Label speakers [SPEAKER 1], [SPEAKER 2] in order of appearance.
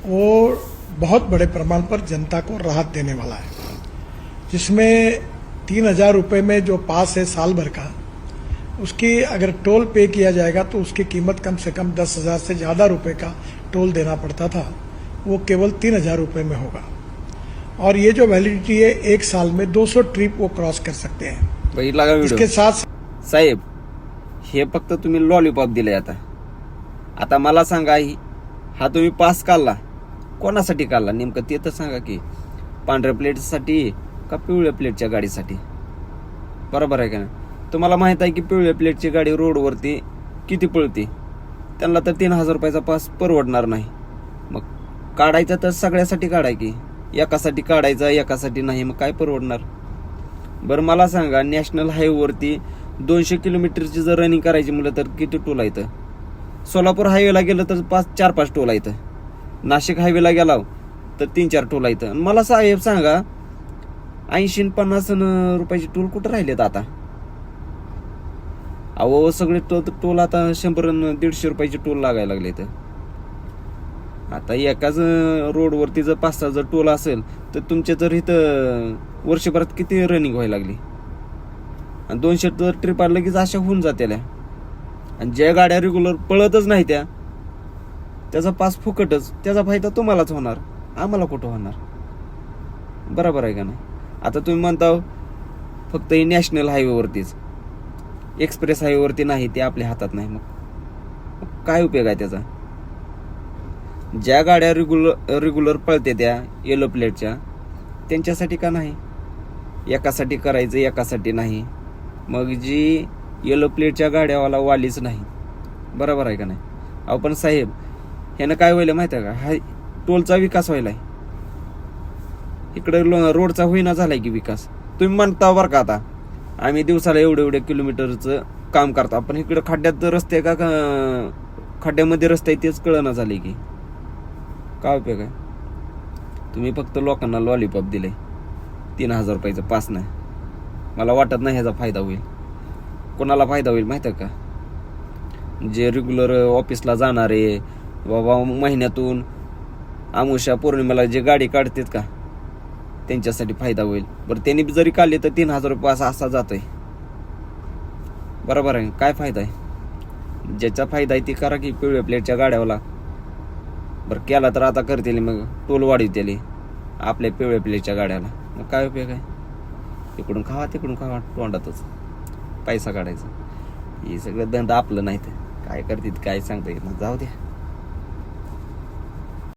[SPEAKER 1] वो बहुत बड़े प्रमाण पर जनता को राहत देने वाला है, जिसमें 3,000 रुपये में जो पास है साल भर का, उसकी अगर टोल पे किया जाएगा तो उसकी कीमत कम से कम 10,000 से ज़्यादा रुपए का टोल देना पड़ता था, वो केवल 3,000 रुपये में होगा। और ये जो वैलिडिटी है 1 साल में 200 ट्रिप वो क्रॉस कर सकते हैं। इसके साथ
[SPEAKER 2] साहेब, हे फक्त तुम्ही लॉलीपॉप दिले आता मला सांगा, हा तुम्ही पास काढला कोणासाठी काढला नेमकं ते तर सांगा की, पांढऱ्या प्लेटसाठी का पिवळ्या प्लेटच्या गाडीसाठी? बरोबर आहे का ना? तुम्हाला माहित आहे की पिवळ्या प्लेटची गाडी रोडवरती किती पळते, त्यांना तर 3,000 रुपयाचा पास परवडणार नाही. मग काढायचा तर सगळ्यासाठी काढाय की, एकासाठी काढायचा एकासाठी नाही, मग काय परवडणार? बरं मला सांगा, नॅशनल हायवेवरती 200 किलोमीटरची जर रनिंग करायची म्हणलं तर किती टोल आहे? सोलापूर हायवेला गेलं तर 4-5 टोल आहेत, नाशिक हायवेला गेला तर 3-4 टोल आहेत. मला साहेब सांगा, 80-50 रुपयाचे टोल कुठं राहिलेत आता? अहो सगळे टोल आता 100-150 रुपयाचे टोल लागायला लागले. आता एकाच रोडवरती जर 5-6 जर टोल असेल तर तुमच्या जर इथं वर्षभरात किती रनिंग व्हायला लागली, आणि 200 तर ट्रिप लगेच अशा होऊन जात्याल्या. आणि ज्या गाड्या रेग्युलर पळतच नाही त्याचा पास फुकटच, त्याचा फायदा तुम्हालाच होणार, आम्हाला कुठं होणार? बरोबर आहे का नाही? आता तुम्ही म्हणता फक्त ही नॅशनल हायवेवरतीच, एक्सप्रेस हायवेवरती नाही, ते आपल्या हातात नाही. मग काय उपयोग आहे त्याचा? ज्या गाड्या रेग्युलर पळते त्या येलो प्लेटच्या, त्यांच्यासाठी का नाही? एकासाठी करायचं एकासाठी नाही. मग जी येलो प्लेटच्या गाड्यावाला वालीच नाही, बरोबर आहे का नाही? अहो पण साहेब, ह्यानं काय व्हायला माहिती आहे का? हा टोलचा विकास व्हायलाय, इकडे रोडचा होईना झालाय की विकास. तुम्ही म्हणता बरं का, आता आम्ही दिवसाला एवढे किलोमीटरचं काम करतो, पण इकडे खड्ड्यात रस्ते का खड्ड्यामध्ये रस्ते आहे तेच कळना झाले की, काय उपयोग आहे? तुम्ही फक्त लोकांना लॉलीपॉप दिले, 3,000 रुपयाचं पास नाही. मला वाटत नाही ह्याचा फायदा होईल. कोणाला फायदा होईल माहिती आहे का? जे रेग्युलर ऑफिसला जाणारे बाबा, महिन्यातून अमावस्या पौर्णिमेला जे गाडी काढतात का, त्यांच्यासाठी फायदा होईल. बरं त्यांनी जरी काढले तर 3,000 रुपये असा जातोय, बरोबर आहे? काय फायदा आहे? ज्याचा फायदा आहे ती करा की पिवळ्या प्लेटच्या गाड्यावाला. बरं केला तर आता करतील मग टोल वाढवतील आपल्या पिवळ्या प्लेटच्या गाड्याला, मग काय उपयोग आहे? इकडून खावा तिकडून खावा, तोंडातच पैसा काढायचा. हे सगळं धंदा आपलं नाही, तर काय करतील काय सांगता येत नाही, जाऊ द्या.